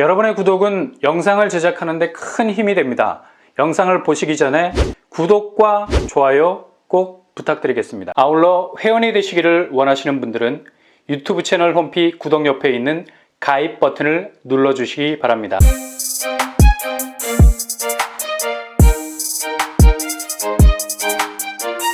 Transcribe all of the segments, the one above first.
여러분의 구독은 영상을 제작하는 데 큰 힘이 됩니다. 영상을 보시기 전에 구독과 좋아요 꼭 부탁드리겠습니다. 아울러 회원이 되시기를 원하시는 분들은 유튜브 채널 홈피 구독 옆에 있는 가입 버튼을 눌러주시기 바랍니다.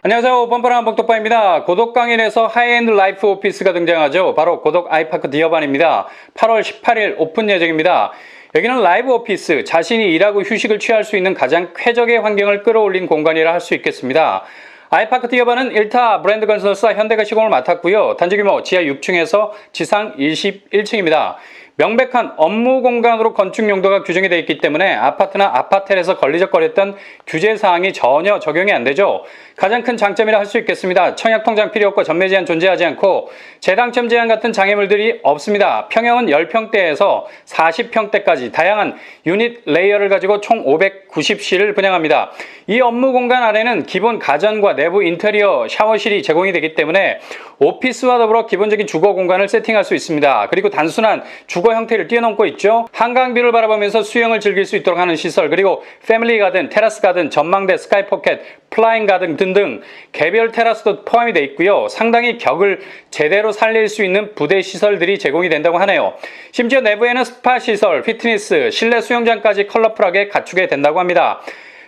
안녕하세요. 뻔뻔한 복덕바입니다. 고독 강연에서 하이엔드 라이프 오피스가 등장하죠. 바로 고독 아이파크 디어반입니다. 8월 18일 오픈 예정입니다. 여기는 라이브 오피스, 자신이 일하고 휴식을 취할 수 있는 가장 쾌적의 환경을 끌어올린 공간이라 할 수 있겠습니다. 아이파크 디어반은 1타 브랜드 건설사 현대가 시공을 맡았고요. 단지 규모 지하 6층에서 지상 21층입니다. 명백한 업무 공간으로 건축 용도가 규정이 되어 있기 때문에 아파트나 아파텔에서 걸리적거렸던 규제 사항이 전혀 적용이 안 되죠. 가장 큰 장점이라 할 수 있겠습니다. 청약 통장 필요 없고 전매 제한 존재하지 않고 재당첨 제한 같은 장애물들이 없습니다. 평형은 10평대에서 40평대까지 다양한 유닛 레이어를 가지고 총 590실을 분양합니다. 이 업무 공간 안에는 기본 가전과 내부 인테리어 샤워실이 제공이 되기 때문에 오피스와 더불어 기본적인 주거 공간을 세팅할 수 있습니다. 그리고 단순한 주거 형태를 뛰어넘고 있죠. 한강뷰를 바라보면서 수영을 즐길 수 있도록 하는 시설, 그리고 패밀리 가든, 테라스 가든, 전망대, 스카이 포켓, 플라잉 가든 등등 개별 테라스도 포함이 되어 있고요. 상당히 격을 제대로 살릴 수 있는 부대 시설들이 제공이 된다고 하네요. 심지어 내부에는 스파 시설, 피트니스, 실내 수영장까지 컬러풀하게 갖추게 된다고 합니다.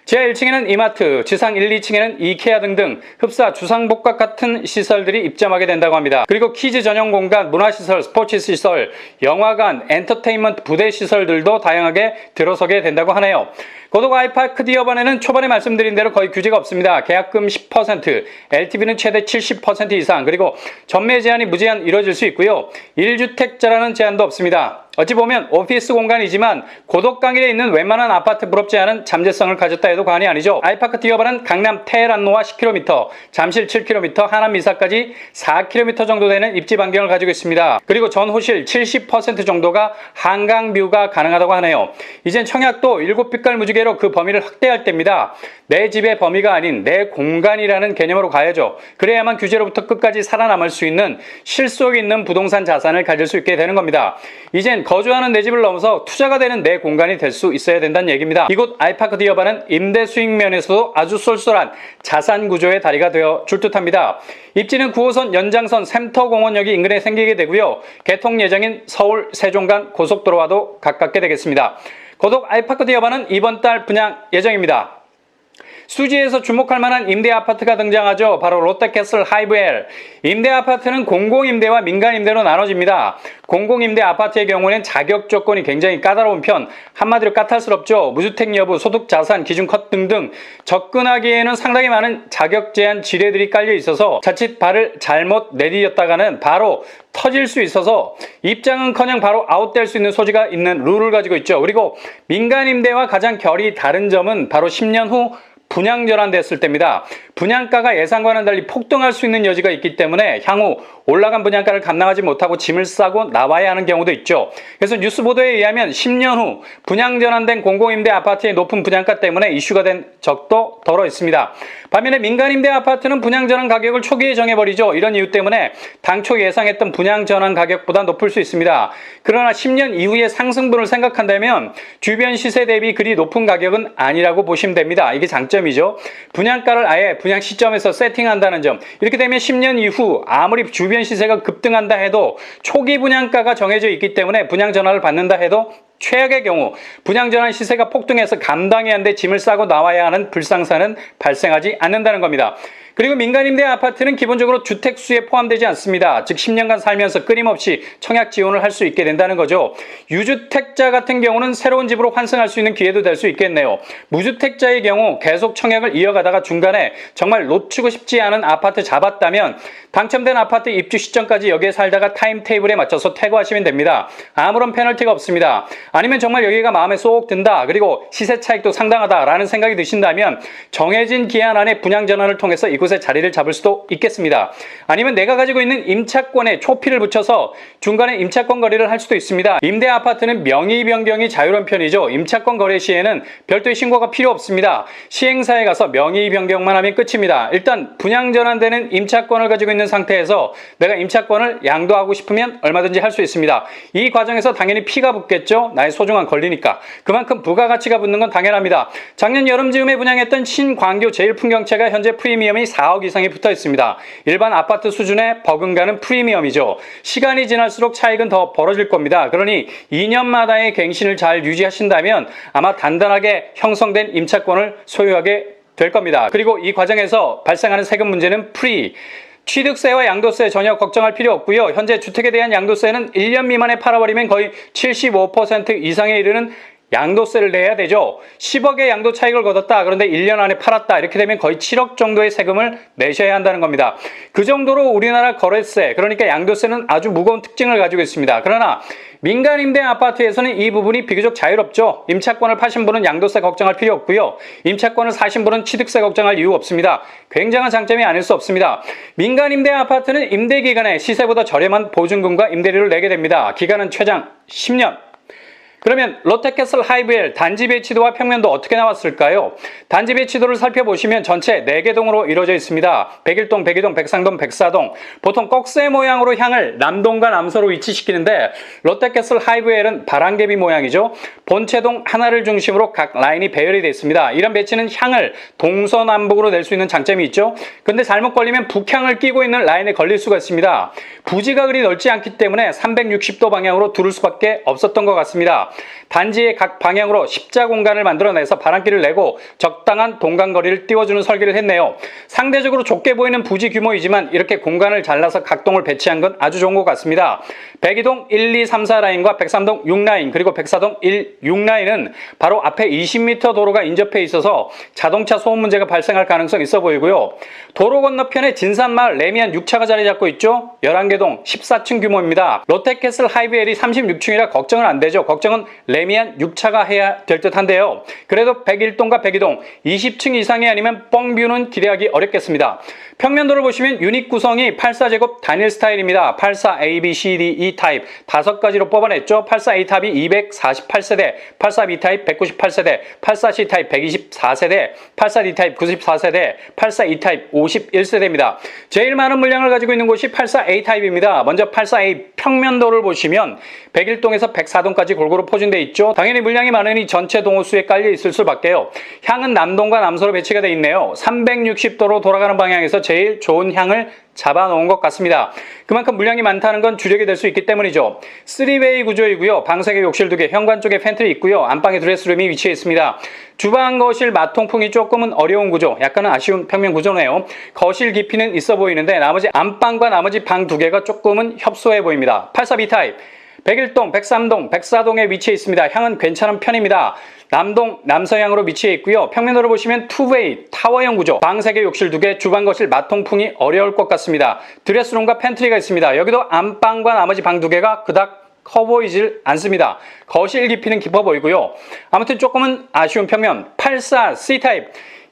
지하 1층에는 이마트, 지상 1, 2층에는 이케아 등등 흡사, 주상복합 같은 시설들이 입점하게 된다고 합니다. 그리고 키즈 전용 공간, 문화시설, 스포츠시설, 영화관, 엔터테인먼트 부대 시설들도 다양하게 들어서게 된다고 하네요. 고독 아이파크 디어반에는 초반에 말씀드린 대로 거의 규제가 없습니다. 계약금 10%, LTV는 최대 70% 이상, 그리고 전매 제한이 무제한 이루어질 수 있고요. 1주택자라는 제한도 없습니다. 어찌 보면 오피스 공간이지만 고독 강일에 있는 웬만한 아파트 부럽지 않은 잠재성을 가졌다 해도 과언이 아니죠. 아이파크 디어반은 강남 테헤란로와 10km, 잠실 7km, 하남 미사까지 4km 정도 되는 입지 반경을 가지고 있습니다. 그리고 전 호실 70% 정도가 한강뷰가 가능하다고 하네요. 이젠 청약도 7빛깔 무지개로 그 범위를 확대할 때입니다. 내 집의 범위가 아닌 내 공간이라는 개념으로 가야죠. 그래야만 규제로부터 끝까지 살아남을 수 있는 실속 있는 부동산 자산을 가질 수 있게 되는 겁니다. 이젠 거주하는 내 집을 넘어서 투자가 되는 내 공간이 될 수 있어야 된다는 얘기입니다. 이곳 아이파크 디어반은 임대 수익 면에서도 아주 쏠쏠한 자산 구조의 다리가 되어 줄 듯합니다. 입지는 9호선 연장선 샘터공원역이 인근에 생기게 되고요. 개통 예정인 서울 세종간 고속도로와도 가깝게 되겠습니다. 고독 아이파크 디어반은 이번 달 분양 예정입니다. 수지에서 주목할 만한 임대 아파트가 등장하죠. 바로 롯데캐슬 하이브엘. 임대 아파트는 공공임대와 민간임대로 나눠집니다. 공공임대 아파트의 경우에는 자격 조건이 굉장히 까다로운 편, 한마디로 까탈스럽죠. 무주택 여부, 소득 자산, 기준 컷 등등 접근하기에는 상당히 많은 자격 제한 지뢰들이 깔려 있어서 자칫 발을 잘못 내디뎠다가는 바로 터질 수 있어서 입장은커녕 바로 아웃될 수 있는 소지가 있는 룰을 가지고 있죠. 그리고 민간임대와 가장 결이 다른 점은 바로 10년 후 분양 전환됐을 때입니다. 분양가가 예상과는 달리 폭등할 수 있는 여지가 있기 때문에 향후 올라간 분양가를 감당하지 못하고 짐을 싸고 나와야 하는 경우도 있죠. 그래서 뉴스 보도에 의하면 10년 후 분양 전환된 공공임대 아파트의 높은 분양가 때문에 이슈가 된 적도 덜어 있습니다. 반면에 민간임대 아파트는 분양 전환 가격을 초기에 정해버리죠. 이런 이유 때문에 당초 예상했던 분양 전환 가격보다 높을 수 있습니다. 그러나 10년 이후의 상승분을 생각한다면 주변 시세 대비 그리 높은 가격은 아니라고 보시면 됩니다. 이게 장점이죠. 분양가를 아예 분양 시점에서 세팅한다는 점. 이렇게 되면 10년 이후 아무리 주변 시세가 급등한다 해도 초기 분양가가 정해져 있기 때문에 분양 전환을 받는다 해도 최악의 경우 분양 전환 시세가 폭등해서 감당이 안 돼 짐을 싸고 나와야 하는 불상사는 발생하지 않는다는 겁니다. 그리고 민간임대 아파트는 기본적으로 주택수에 포함되지 않습니다. 즉 10년간 살면서 끊임없이 청약 지원을 할 수 있게 된다는 거죠. 유주택자 같은 경우는 새로운 집으로 환승할 수 있는 기회도 될 수 있겠네요. 무주택자의 경우 계속 청약을 이어가다가 중간에 정말 놓치고 싶지 않은 아파트 잡았다면 당첨된 아파트 입주 시점까지 여기에 살다가 타임테이블에 맞춰서 퇴거하시면 됩니다. 아무런 페널티가 없습니다. 아니면 정말 여기가 마음에 쏙 든다, 그리고 시세 차익도 상당하다라는 생각이 드신다면 정해진 기한 안에 분양 전환을 통해서 이곳 곳에 자리를 잡을 수도 있겠습니다. 아니면 내가 가지고 있는 임차권에 초피를 붙여서 중간에 임차권 거래를 할 수도 있습니다. 임대 아파트는 명의 변경이 자유로운 편이죠. 임차권 거래 시에는 별도의 신고가 필요 없습니다. 시행사에 가서 명의 변경만 하면 끝입니다. 일단 분양 전환되는 임차권을 가지고 있는 상태에서 내가 임차권을 양도하고 싶으면 얼마든지 할 수 있습니다. 이 과정에서 당연히 피가 붙겠죠. 나의 소중한 권리니까. 그만큼 부가가치가 붙는 건 당연합니다. 작년 여름 즈음에 분양했던 신광교 제일풍경채가 현재 프리미엄이 4억 이상이 붙어 있습니다. 일반 아파트 수준의 버금가는 프리미엄이죠. 시간이 지날수록 차익은 더 벌어질 겁니다. 그러니 2년마다의 갱신을 잘 유지하신다면 아마 단단하게 형성된 임차권을 소유하게 될 겁니다. 그리고 이 과정에서 발생하는 세금 문제는 취득세와 양도세 전혀 걱정할 필요 없고요. 현재 주택에 대한 양도세는 1년 미만에 팔아버리면 거의 75% 이상에 이르는 양도세를 내야 되죠. 10억의 양도 차익을 거뒀다. 그런데 1년 안에 팔았다. 이렇게 되면 거의 7억 정도의 세금을 내셔야 한다는 겁니다. 그 정도로 우리나라 거래세, 그러니까 양도세는 아주 무거운 특징을 가지고 있습니다. 그러나 민간 임대 아파트에서는 이 부분이 비교적 자유롭죠. 임차권을 파신 분은 양도세 걱정할 필요 없고요. 임차권을 사신 분은 취득세 걱정할 이유 없습니다. 굉장한 장점이 아닐 수 없습니다. 민간 임대 아파트는 임대 기간에 시세보다 저렴한 보증금과 임대료를 내게 됩니다. 기간은 최장 10년. 그러면 롯데캐슬 하이브엘 단지 배치도와 평면도 어떻게 나왔을까요? 단지 배치도를 살펴보시면 전체 4개 동으로 이루어져 있습니다. 백일동, 백이동, 백상동, 백사동. 보통 꺽쇠 모양으로 향을 남동과 남서로 위치시키는데 롯데캐슬 하이브엘은 바람개비 모양이죠. 본체동 하나를 중심으로 각 라인이 배열이 되어 있습니다. 이런 배치는 향을 동서남북으로 낼 수 있는 장점이 있죠. 근데 잘못 걸리면 북향을 끼고 있는 라인에 걸릴 수가 있습니다. 부지가 그리 넓지 않기 때문에 360도 방향으로 두를 수밖에 없었던 것 같습니다. 단지의 각 방향으로 십자 공간을 만들어내서 바람길을 내고 적당한 동간거리를 띄워주는 설계를 했네요. 상대적으로 좁게 보이는 부지 규모이지만 이렇게 공간을 잘라서 각동을 배치한 건 아주 좋은 것 같습니다. 백이동 1, 2, 3, 4 라인과 백삼동 6라인 그리고 백사동 1, 6라인은 바로 앞에 20m 도로가 인접해 있어서 자동차 소음 문제가 발생할 가능성이 있어 보이고요. 도로 건너편에 진산마을 레미안 6차가 자리 잡고 있죠. 11개동 14층 규모입니다. 롯데캐슬 하이브엘이 36층이라 걱정은 안 되죠. 걱정은 레미안 6차가 해야 될 듯한데요. 그래도 101동과 102동 20층 이상이 아니면 뻥뷰는 기대하기 어렵겠습니다. 평면도를 보시면 유닛 구성이 84제곱 단일 스타일입니다. 84 A, B, C, D, E 타입 5가지로 뽑아냈죠. 84A 타입이 248세대, 84B 타입 198세대, 84C 타입 124세대, 84D 타입 94세대, 84E 타입 51세대입니다. 제일 많은 물량을 가지고 있는 곳이 84A 타입입니다. 먼저 84A 평면도를 보시면 101동에서 104동까지 골고루 포진되어 있죠. 당연히 물량이 많으니 전체 동호수에 깔려 있을 수밖에요. 향은 남동과 남서로 배치가 되어 있네요. 360도로 돌아가는 방향에서 제일 좋은 향을 잡아놓은 것 같습니다. 그만큼 물량이 많다는 건 주력이 될 수 있기 때문이죠. 3웨이 구조이고요. 방석에 욕실 2개, 현관 쪽에 팬트리 있고요. 안방에 드레스룸이 위치해 있습니다. 주방, 거실, 마통풍이 조금은 어려운 구조, 약간은 아쉬운 평면 구조네요. 거실 깊이는 있어 보이는데 나머지 안방과 나머지 방 2개가 조금은 협소해 보입니다. 84B 타입 101동, 103동, 104동에 위치해 있습니다. 향은 괜찮은 편입니다. 남동, 남서향으로 위치해 있고요. 평면으로 보시면 투웨이, 타워형 구조, 방 3개, 욕실 2개, 주방, 거실, 마통풍이 어려울 것 같습니다. 드레스룸과 팬트리가 있습니다. 여기도 안방과 나머지 방 2개가 그닥 커 보이질 않습니다. 거실 깊이는 깊어 보이고요. 아무튼 조금은 아쉬운 평면. 84C 타입.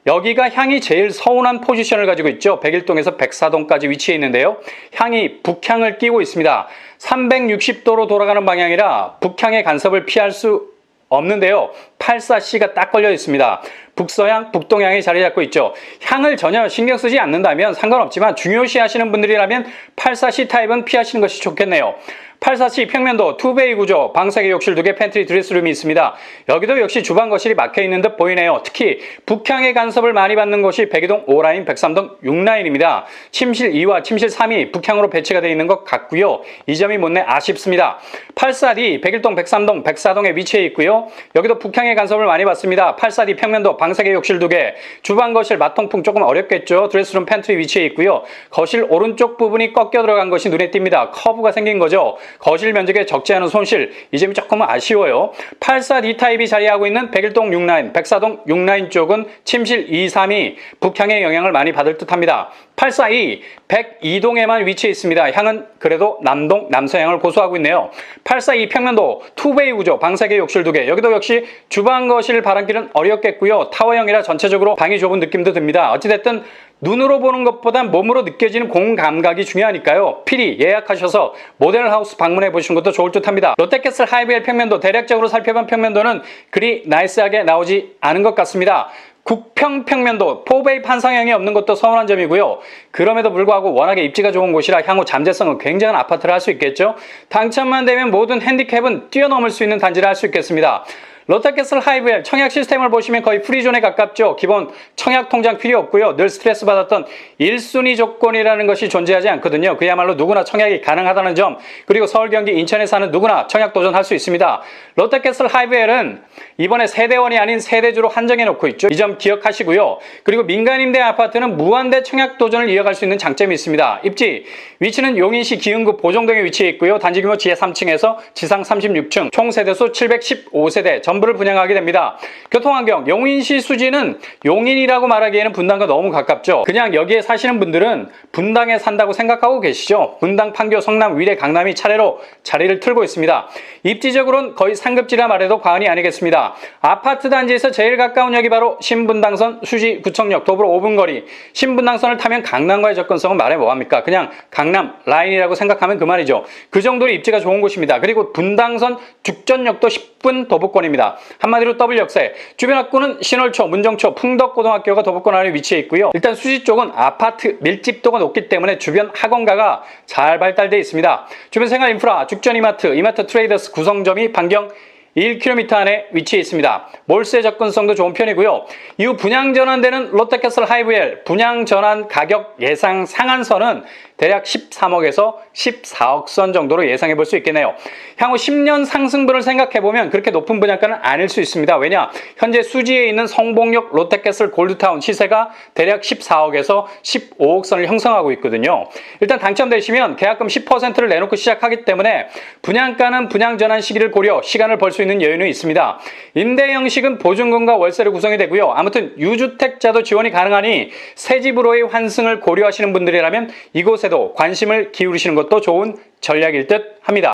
여기가 향이 제일 서운한 포지션을 가지고 있죠. 101동에서 104동까지 위치해 있는데요. 향이 북향을 끼고 있습니다. 360도로 돌아가는 방향이라 북향의 간섭을 피할 수 없는데요. 84C가 딱 걸려 있습니다. 북서향, 북동향이 자리 잡고 있죠. 향을 전혀 신경 쓰지 않는다면 상관없지만 중요시 하시는 분들이라면 84C 타입은 피하시는 것이 좋겠네요. 84C 평면도 투베이 구조, 방 3개, 욕실 2개, 팬트리, 드레스룸이 있습니다. 여기도 역시 주방, 거실이 막혀있는 듯 보이네요. 특히 북향의 간섭을 많이 받는 곳이 102동 5라인, 103동 6라인입니다. 침실 2와 침실 3이 북향으로 배치가 되어 있는 것 같고요. 이 점이 못내 아쉽습니다. 84D 101동, 103동, 104동에 위치해 있고요. 여기도 북향의 간섭을 많이 받습니다. 84D 평면도 방 3개, 욕실 2개, 주방, 거실, 마통풍 조금 어렵겠죠. 드레스룸, 팬트리 위치해 있고요. 거실 오른쪽 부분이 꺾여 들어간 것이 눈에 띕니다. 커브가 생긴 거죠. 거실 면적에 적지 않은 손실, 이 점이 조금은 아쉬워요. 84D 타입이 자리하고 있는 101동 6라인, 104동 6라인 쪽은 침실 2, 3이 북향의 영향을 많이 받을 듯합니다. 84E 102동에만 위치해 있습니다. 향은 그래도 남동, 남서향을 고수하고 있네요. 84E 평면도 투베이 구조, 방 3개, 욕실 2개. 여기도 역시 주방, 거실, 바람길은 어렵겠고요. 타워형이라 전체적으로 방이 좁은 느낌도 듭니다. 어찌됐든 눈으로 보는 것보단 몸으로 느껴지는 공감각이 중요하니까요. 필히 예약하셔서 모델하우스 방문해 보시는 것도 좋을 듯합니다. 롯데캐슬 하이브웰 평면도 대략적으로 살펴본 평면도는 그리 나이스하게 나오지 않은 것 같습니다. 국평 평면도 포베이 판상형이 없는 것도 서운한 점이고요. 그럼에도 불구하고 워낙에 입지가 좋은 곳이라 향후 잠재성은 굉장한 아파트를 할 수 있겠죠. 당첨만 되면 모든 핸디캡은 뛰어넘을 수 있는 단지를 할 수 있겠습니다. 롯데캐슬 하이브웰 청약 시스템을 보시면 거의 프리존에 가깝죠. 기본 청약 통장 필요 없고요. 늘 스트레스 받았던 1순위 조건이라는 것이 존재하지 않거든요. 그야말로 누구나 청약이 가능하다는 점, 그리고 서울, 경기, 인천에 사는 누구나 청약 도전할 수 있습니다. 롯데캐슬 하이브웰은 이번에 세대원이 아닌 세대주로 한정해 놓고 있죠. 이 점 기억하시고요. 그리고 민간임대 아파트는 무한대 청약 도전을 이어갈 수 있는 장점이 있습니다. 입지, 위치는 용인시 기흥구 보정동에 위치해 있고요. 단지 규모 지하 3층에서 지상 36층, 총 세대수 715세대, 전부를 분양하게 됩니다. 교통환경, 용인시 수지는 용인이라고 말하기에는 분당과 너무 가깝죠. 그냥 여기에 사시는 분들은 분당에 산다고 생각하고 계시죠. 분당, 판교, 성남, 위례, 강남이 차례로 자리를 틀고 있습니다. 입지적으로는 거의 상급지라 말해도 과언이 아니겠습니다. 아파트 단지에서 제일 가까운 역이 바로 신분당선, 수지, 구청역, 도보로 5분 거리. 신분당선을 타면 강남과의 접근성은 말해 뭐합니까? 그냥 강남 라인이라고 생각하면 그만이죠. 그 정도로 입지가 좋은 곳입니다. 그리고 분당선 죽전역도 10분 도보권입니다. 한마디로 더블 역세. 주변 학구는 신월초, 문정초, 풍덕고등학교가 도보권 안에 위치해 있고요. 일단 수지 쪽은 아파트 밀집도가 높기 때문에 주변 학원가가 잘 발달되어 있습니다. 주변 생활 인프라, 죽전 이마트, 이마트 트레이더스 구성점이 반경 1km 안에 위치해 있습니다. 몰세 접근성도 좋은 편이고요. 이후 분양 전환되는 롯데캐슬 하이브웰 분양 전환 가격 예상 상한선은 대략 13억에서 14억 선 정도로 예상해 볼 수 있겠네요. 향후 10년 상승분을 생각해보면 그렇게 높은 분양가는 아닐 수 있습니다. 왜냐? 현재 수지에 있는 성봉역 롯데캐슬 골드타운 시세가 대략 14억에서 15억 선을 형성하고 있거든요. 일단 당첨되시면 계약금 10%를 내놓고 시작하기 때문에 분양가는 분양 전환 시기를 고려 시간을 벌 수 있는 여유는 있습니다. 임대 형식은 보증금과 월세로 구성이 되고요. 아무튼 유주택자도 지원이 가능하니 새 집으로의 환승을 고려하시는 분들이라면 이곳에도 관심을 기울이시는 것도 좋은 전략일 듯 합니다.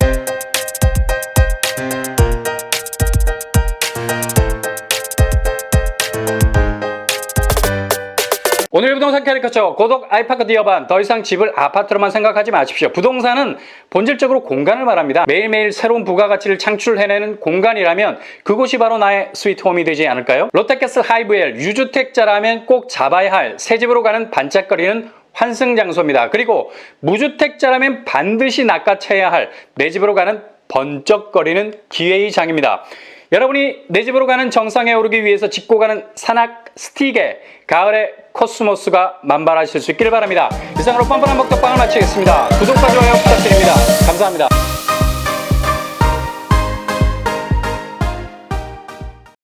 오늘 부동산 캐리커처 고독 아이파크 디어반, 더 이상 집을 아파트로만 생각하지 마십시오. 부동산은 본질적으로 공간을 말합니다. 매일매일 새로운 부가가치를 창출해내는 공간이라면 그곳이 바로 나의 스위트홈이 되지 않을까요? 롯데캐슬 하이브웰, 유주택자라면 꼭 잡아야 할 새집으로 가는 반짝거리는 환승 장소입니다. 그리고 무주택자라면 반드시 낚아채야 할 내 집으로 가는 번쩍거리는 기회의 장입니다. 여러분이 내 집으로 가는 정상에 오르기 위해서 짚고 가는 산악 스틱에 가을의 코스모스가 만발하실 수 있기를 바랍니다. 이상으로 뻔뻔한 먹덕방을 마치겠습니다. 구독과 좋아요 부탁드립니다. 감사합니다.